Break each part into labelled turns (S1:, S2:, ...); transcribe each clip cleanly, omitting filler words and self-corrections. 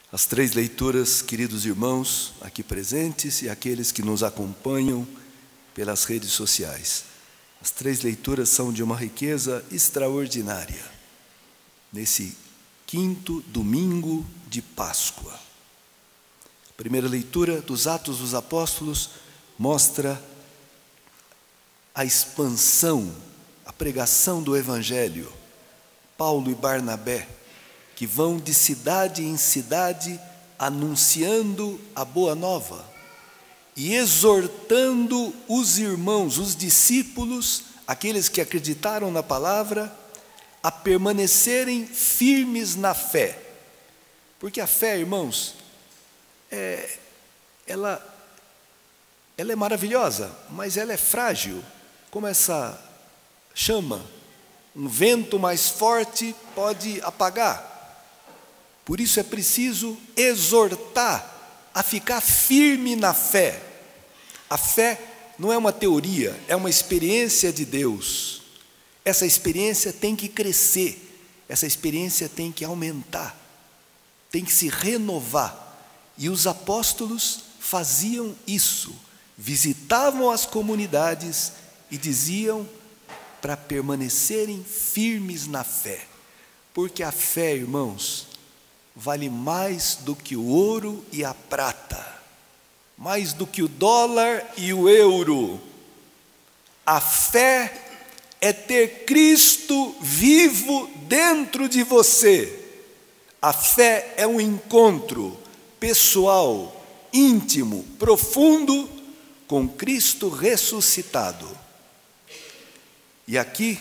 S1: As três leituras, queridos irmãos aqui presentes e aqueles que nos acompanham pelas redes sociais. As três leituras são de uma riqueza extraordinária, nesse quinto domingo de Páscoa. A primeira leitura dos Atos dos Apóstolos mostra a expansão, a pregação do Evangelho. Paulo e Barnabé, que vão de cidade em cidade anunciando a boa nova e exortando os irmãos, os discípulos, aqueles que acreditaram na palavra, a permanecerem firmes na fé. Porque a fé, irmãos, ela é maravilhosa, mas ela é frágil, como essa chama. Um vento mais forte pode apagar. Por isso é preciso exortar a ficar firme na fé. A fé não é uma teoria, é uma experiência de Deus. Essa experiência tem que crescer, essa experiência tem que aumentar, tem que se renovar. E os apóstolos faziam isso, visitavam as comunidades e diziam para permanecerem firmes na fé. Porque a fé, irmãos, vale mais do que o ouro e a prata, mais do que o dólar e o euro. A fé é ter Cristo vivo dentro de você. A fé é um encontro pessoal, íntimo, profundo com Cristo ressuscitado. E aqui,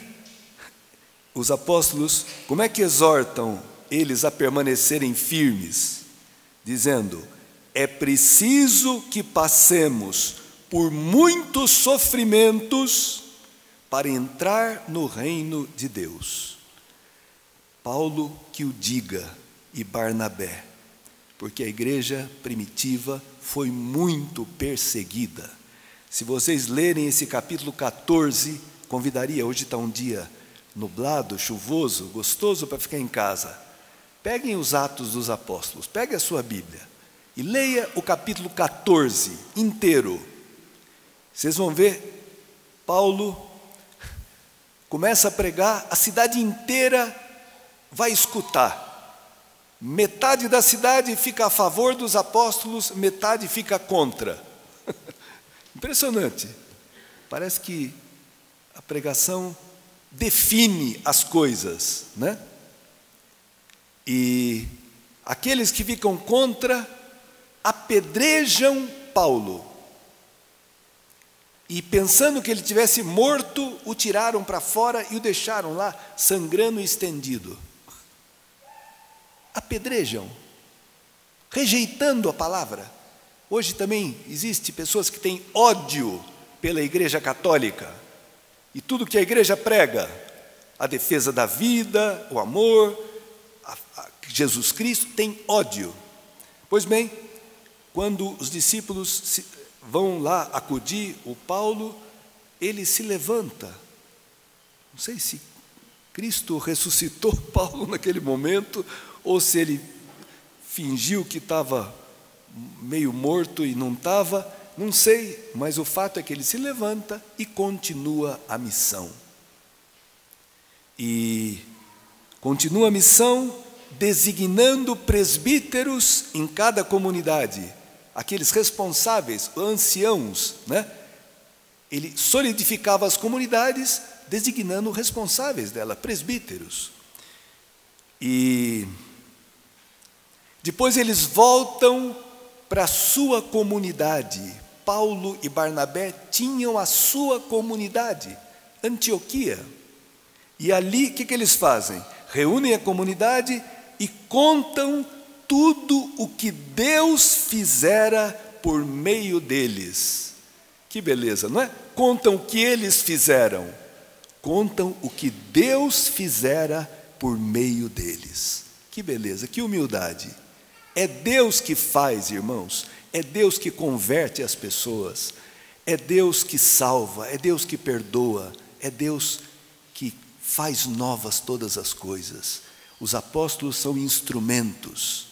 S1: os apóstolos, como é que exortam eles a permanecerem firmes? Dizendo: é preciso que passemos por muitos sofrimentos para entrar no reino de Deus. Paulo que o diga, e Barnabé, porque a igreja primitiva foi muito perseguida. Se vocês lerem esse capítulo 14, convidaria, hoje está um dia nublado, chuvoso, gostoso para ficar em casa. Peguem os Atos dos Apóstolos, pegue a sua Bíblia e leia o capítulo 14 inteiro. Vocês vão ver, Paulo começa a pregar, a cidade inteira vai escutar. Metade da cidade fica a favor dos apóstolos, metade fica contra. Impressionante. Parece que a pregação define as coisas, né? E aqueles que ficam contra apedrejam Paulo. E pensando que ele tivesse morto, o tiraram para fora e o deixaram lá, sangrando e estendido. Apedrejam, rejeitando a palavra. Hoje também existe pessoas que têm ódio pela Igreja Católica. E tudo que a igreja prega, a defesa da vida, o amor, Jesus Cristo, tem ódio. Pois bem, quando os discípulos vão lá acudir o Paulo, ele se levanta. Não sei se Cristo ressuscitou Paulo naquele momento, ou se ele fingiu que estava meio morto e não estava, não sei, mas o fato é que ele se levanta e continua a missão. E continua a missão designando presbíteros em cada comunidade, aqueles responsáveis, anciãos, né? Ele solidificava as comunidades, designando responsáveis dela, presbíteros. E depois eles voltam para a sua comunidade. Paulo e Barnabé tinham a sua comunidade, Antioquia. E ali, o que eles fazem? Reúnem a comunidade e contam tudo o que Deus fizera por meio deles. Que beleza, não é? Contam o que eles fizeram. Contam o que Deus fizera por meio deles. Que beleza, que humildade. É Deus que faz, irmãos. É Deus que converte as pessoas. É Deus que salva. É Deus que perdoa. É Deus que faz novas todas as coisas. Os apóstolos são instrumentos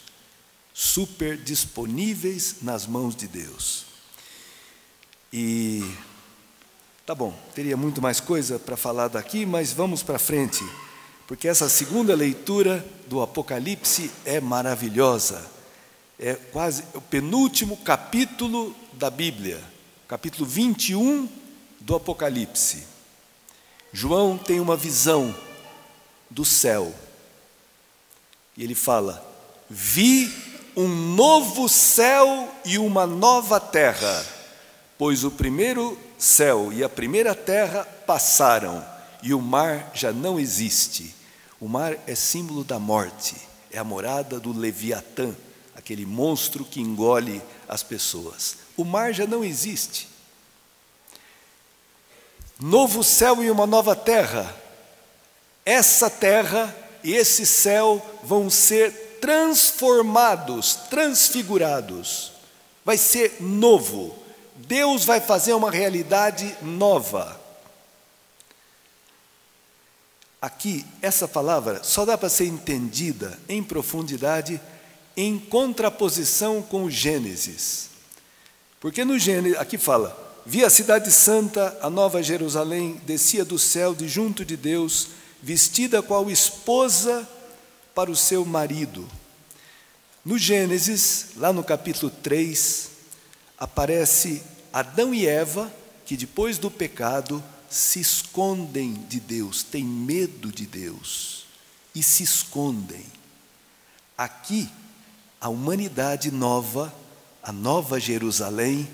S1: super disponíveis nas mãos de Deus. E tá bom, teria muito mais coisa para falar daqui, mas vamos para frente, porque essa segunda leitura do Apocalipse é maravilhosa. É quase o penúltimo capítulo da Bíblia, capítulo 21 do Apocalipse. João tem uma visão do céu, e ele fala: vi um novo céu e uma nova terra, pois o primeiro céu e a primeira terra passaram, e o mar já não existe. O mar é símbolo da morte, é a morada do Leviatã, aquele monstro que engole as pessoas. O mar já não existe. Novo céu e uma nova terra. Essa terra e esse céu vão ser transformados, transfigurados. Vai ser novo. Deus vai fazer uma realidade nova. Aqui, essa palavra só dá para ser entendida em profundidade em contraposição com o Gênesis. Porque no Gênesis, aqui fala: vi a cidade santa, a nova Jerusalém, descia do céu de junto de Deus, vestida qual esposa para o seu marido. No Gênesis, lá no capítulo 3, aparece Adão e Eva, que depois do pecado se escondem de Deus, têm medo de Deus e se escondem. Aqui, a humanidade nova, a nova Jerusalém,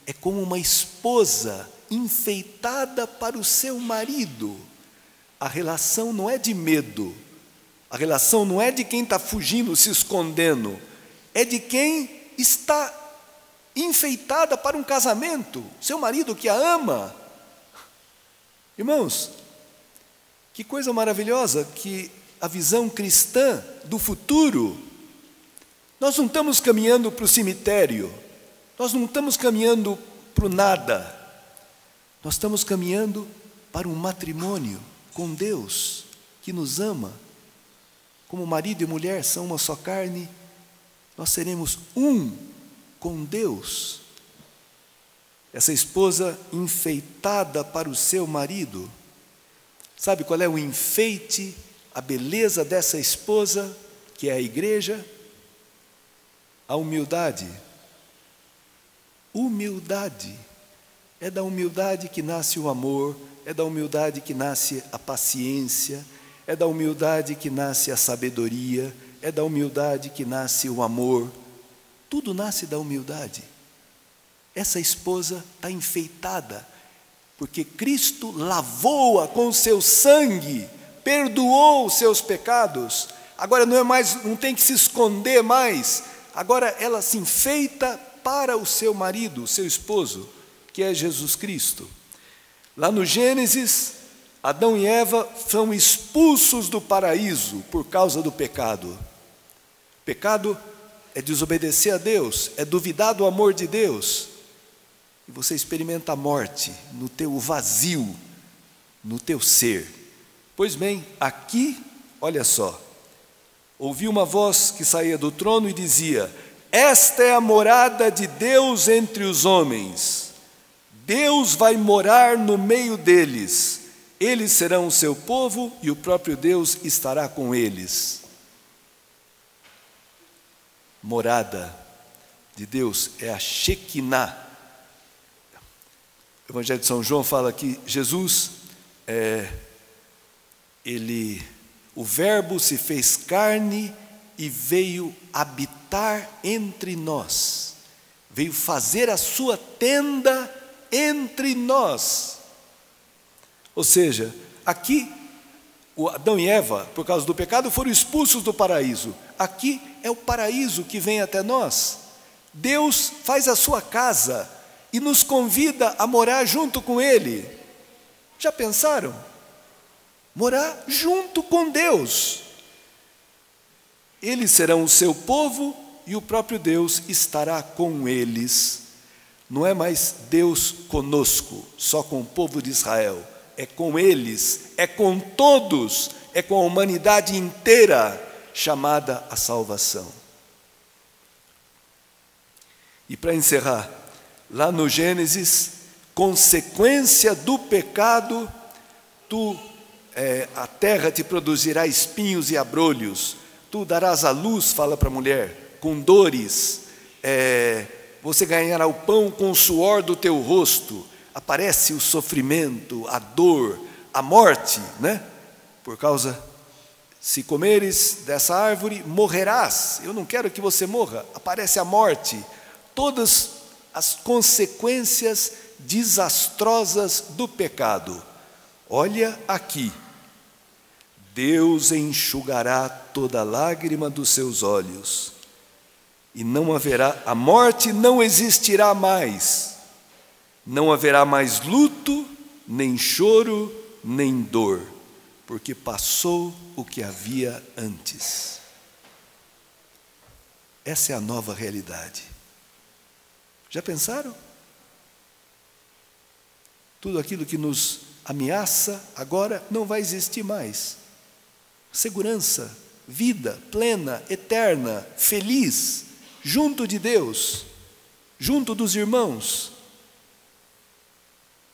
S1: é como uma esposa enfeitada para o seu marido. A relação não é de medo, a relação não é de quem está fugindo, se escondendo, é de quem está enfeitada para um casamento, seu marido que a ama. Irmãos, que coisa maravilhosa que a visão cristã do futuro. Nós não estamos caminhando para o cemitério, nós não estamos caminhando para o nada, nós estamos caminhando para um matrimônio com Deus, que nos ama. Como marido e mulher são uma só carne, nós seremos um com Deus. Essa esposa enfeitada para o seu marido. Sabe qual é o enfeite, a beleza dessa esposa, que é a igreja? A humildade. Humildade. É da humildade que nasce o amor, é da humildade que nasce a paciência, é da humildade que nasce a sabedoria, é da humildade que nasce o amor. Tudo nasce da humildade. Essa esposa está enfeitada, porque Cristo lavou-a com o seu sangue, perdoou os seus pecados. Agora não tem que se esconder mais. Agora ela se enfeita para o seu marido, o seu esposo, que é Jesus Cristo. Lá no Gênesis, Adão e Eva são expulsos do paraíso por causa do pecado. Pecado é desobedecer a Deus, é duvidar do amor de Deus. E você experimenta a morte no teu vazio, no teu ser. Pois bem, aqui, olha só, ouvi uma voz que saía do trono e dizia: esta é a morada de Deus entre os homens. Deus vai morar no meio deles. Eles serão o seu povo e o próprio Deus estará com eles. Morada de Deus é a Shekinah. O Evangelho de São João fala que Jesus, o Verbo se fez carne e veio habitar entre nós, veio fazer a sua tenda entre nós. Ou seja, aqui, o Adão e Eva, por causa do pecado, foram expulsos do paraíso. Aqui é o paraíso que vem até nós. Deus faz a sua casa e nos convida a morar junto com Ele. Já pensaram? Morar junto com Deus. Eles serão o seu povo e o próprio Deus estará com eles. Não é mais Deus conosco, só com o povo de Israel. É com eles, é com todos, é com a humanidade inteira chamada à salvação. E para encerrar, lá no Gênesis, consequência do pecado, a terra te produzirá espinhos e abrolhos, tu darás à luz, fala para a mulher, com dores, você ganhará o pão com o suor do teu rosto. Aparece o sofrimento, a dor, a morte, né? Por causa, se comeres dessa árvore, morrerás. Eu não quero que você morra. Aparece a morte, todas as consequências desastrosas do pecado. Olha aqui, Deus enxugará toda lágrima dos seus olhos, e não haverá, a morte não existirá mais, não haverá mais luto, nem choro, nem dor, porque passou o que havia antes. Essa é a nova realidade. Já pensaram? Tudo aquilo que nos ameaça agora não vai existir mais. Segurança, vida plena, eterna, feliz, junto de Deus, junto dos irmãos.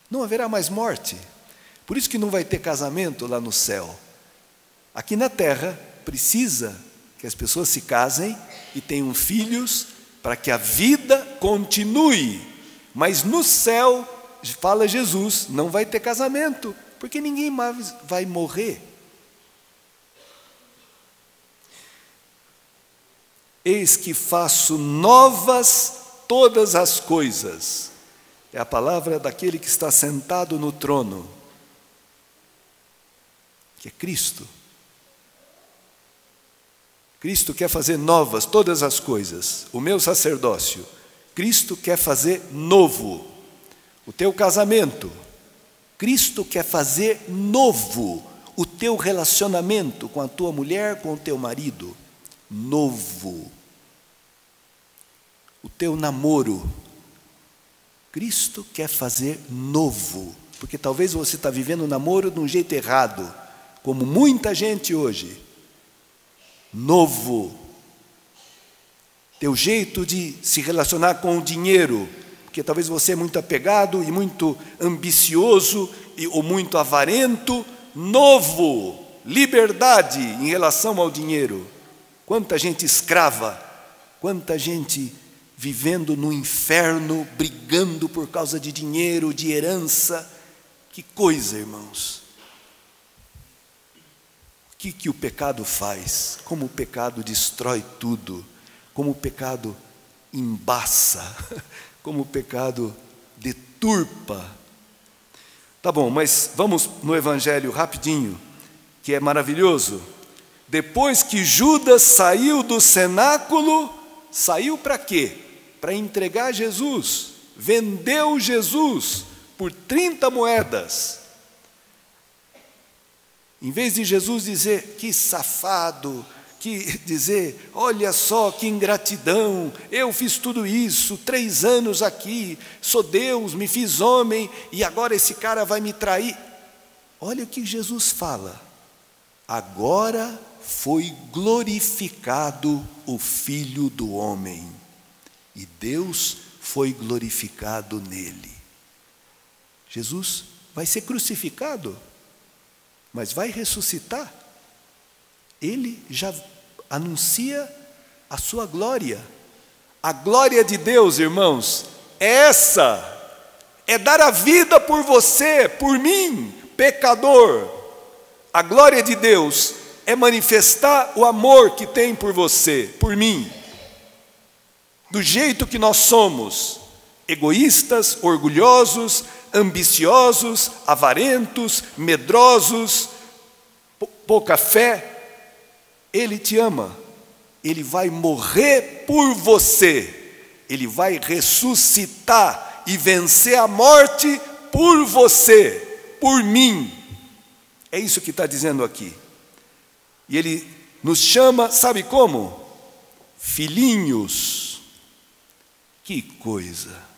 S1: Não haverá mais morte. Por isso que não vai ter casamento lá no céu. Aqui na terra, precisa que as pessoas se casem e tenham filhos para que a vida continue. Mas no céu, fala Jesus, não vai ter casamento, porque ninguém mais vai morrer. Eis que faço novas todas as coisas. É a palavra daquele que está sentado no trono, que é Cristo. Cristo quer fazer novas todas as coisas. O meu sacerdócio, Cristo quer fazer novo. O teu casamento, Cristo quer fazer novo. O teu relacionamento com a tua mulher, com o teu marido, novo. O teu namoro, Cristo quer fazer novo. Porque talvez você está vivendo o namoro de um jeito errado, como muita gente hoje. Novo. Teu jeito de se relacionar com o dinheiro, porque talvez você é muito apegado e muito ambicioso ou muito avarento. Novo. Liberdade em relação ao dinheiro. Quanta gente escrava, quanta gente vivendo no inferno, brigando por causa de dinheiro, de herança. Que coisa, irmãos. O que o pecado faz? Como o pecado destrói tudo, como o pecado embaça, como o pecado deturpa. Tá bom, mas vamos no Evangelho rapidinho, que é maravilhoso. Depois que Judas saiu do cenáculo, saiu para quê? Para entregar Jesus. Vendeu Jesus por 30 moedas. Em vez de Jesus dizer, que safado, dizer, olha só que ingratidão, eu fiz tudo isso, 3 anos aqui, sou Deus, me fiz homem, e agora esse cara vai me trair. Olha o que Jesus fala. Agora foi glorificado o Filho do Homem, e Deus foi glorificado nele. Jesus vai ser crucificado, mas vai ressuscitar. Ele já anuncia a sua glória. A glória de Deus, irmãos, é essa, é dar a vida por você, por mim, pecador. A glória de Deus é manifestar o amor que tem por você, por mim, do jeito que nós somos, egoístas, orgulhosos, ambiciosos, avarentos, medrosos, pouca fé. Ele te ama, Ele vai morrer por você, Ele vai ressuscitar e vencer a morte por você, por mim. É isso que está dizendo aqui. E Ele nos chama, sabe como? Filhinhos. Que coisa!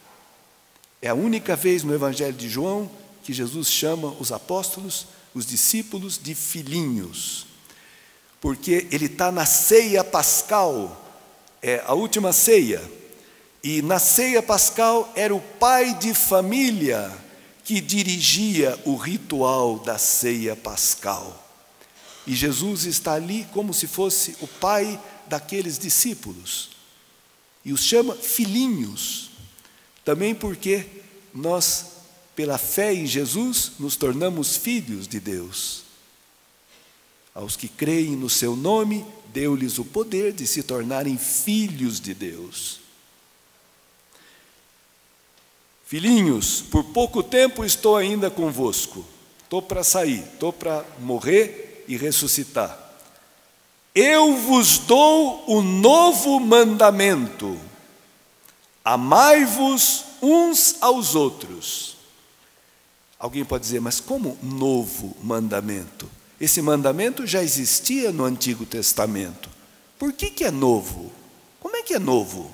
S1: É a única vez no Evangelho de João que Jesus chama os apóstolos, os discípulos, de filhinhos. Porque Ele está na ceia pascal, é a última ceia. E na ceia pascal era o pai de família que dirigia o ritual da ceia pascal. E Jesus está ali como se fosse o pai daqueles discípulos. E os chama filhinhos, também porque nós, pela fé em Jesus, nos tornamos filhos de Deus. Aos que creem no seu nome, deu-lhes o poder de se tornarem filhos de Deus. Filhinhos, por pouco tempo estou ainda convosco. Estou para sair, estou para morrer e ressuscitar. Eu vos dou um novo mandamento: amai-vos uns aos outros. Alguém pode dizer, mas como novo mandamento? Esse mandamento já existia no Antigo Testamento. Por que é novo? Como é que é novo?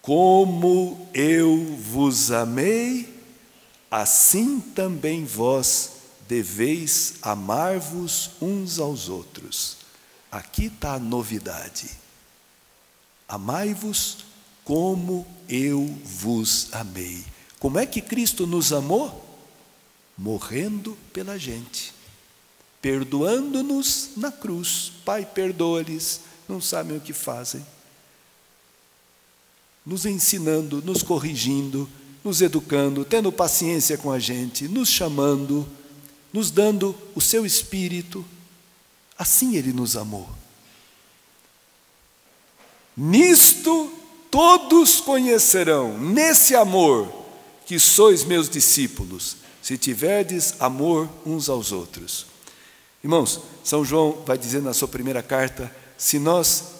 S1: Como eu vos amei, assim também vós deveis amar-vos uns aos outros. Aqui está a novidade. Amai-vos como eu vos amei. Como é que Cristo nos amou? Morrendo pela gente, perdoando-nos na cruz. Pai, perdoa-lhes, não sabem o que fazem. Nos ensinando, nos corrigindo, nos educando, tendo paciência com a gente, nos chamando, nos dando o seu Espírito. Assim Ele nos amou. Nisto todos conhecerão, nesse amor, que sois meus discípulos, se tiverdes amor uns aos outros. Irmãos, São João vai dizer na sua primeira carta,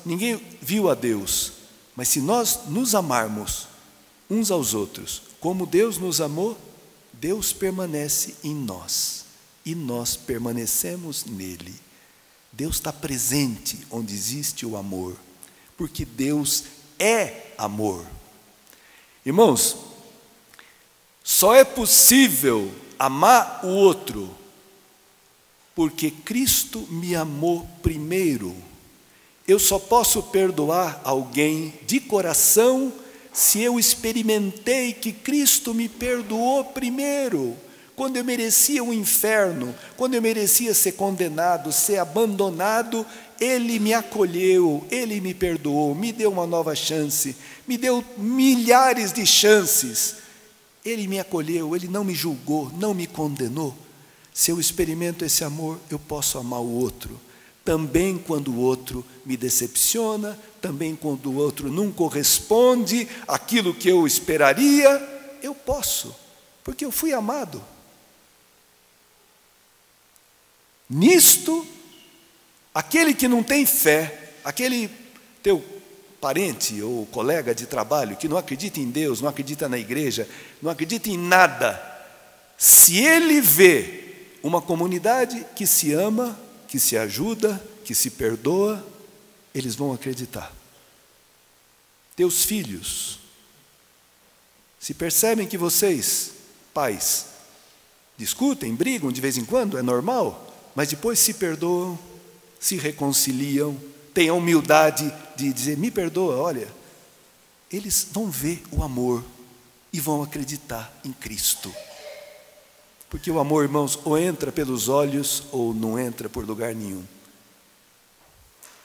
S1: ninguém viu a Deus, mas se nós nos amarmos uns aos outros, como Deus nos amou, Deus permanece em nós e nós permanecemos nele. Deus está presente onde existe o amor, porque Deus é amor. Irmãos, só é possível amar o outro porque Cristo me amou primeiro. Eu só posso perdoar alguém de coração se eu experimentei que Cristo me perdoou primeiro. Quando eu merecia o inferno, quando eu merecia ser condenado, ser abandonado, Ele me acolheu, Ele me perdoou, me deu uma nova chance, me deu milhares de chances. Ele me acolheu, Ele não me julgou, não me condenou. Se eu experimento esse amor, eu posso amar o outro. Também quando o outro me decepciona, também quando o outro não corresponde àquilo que eu esperaria, eu posso, porque eu fui amado. Nisto, aquele que não tem fé, aquele teu parente ou colega de trabalho que não acredita em Deus, não acredita na igreja, não acredita em nada, se ele vê uma comunidade que se ama, que se ajuda, que se perdoa, eles vão acreditar. Teus filhos, se percebem que vocês, pais, discutem, brigam de vez em quando, é normal, mas depois se perdoam, se reconciliam, têm a humildade de dizer, me perdoa, olha, eles vão ver o amor e vão acreditar em Cristo. Porque o amor, irmãos, ou entra pelos olhos ou não entra por lugar nenhum.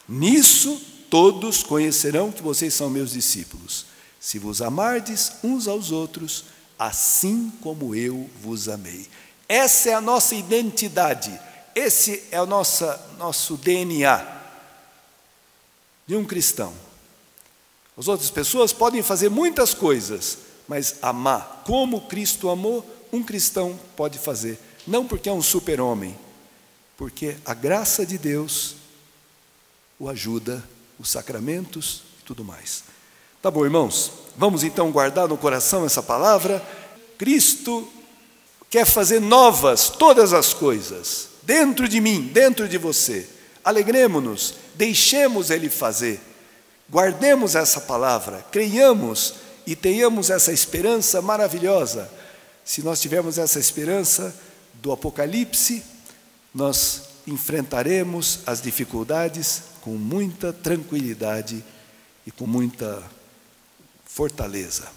S1: Nisso todos conhecerão que vocês são meus discípulos, se vos amardes uns aos outros, assim como eu vos amei. Essa é a nossa identidade, esse é o nosso DNA de um cristão. As outras pessoas podem fazer muitas coisas, mas amar como Cristo amou, um cristão pode fazer. Não porque é um super-homem, porque a graça de Deus o ajuda, os sacramentos e tudo mais. Tá bom, irmãos? Vamos então guardar no coração essa palavra. Cristo quer fazer novas todas as coisas, dentro de mim, dentro de você. Alegremos-nos, deixemos Ele fazer. Guardemos essa palavra, creiamos e tenhamos essa esperança maravilhosa. Se nós tivermos essa esperança do Apocalipse, nós enfrentaremos as dificuldades com muita tranquilidade e com muita fortaleza.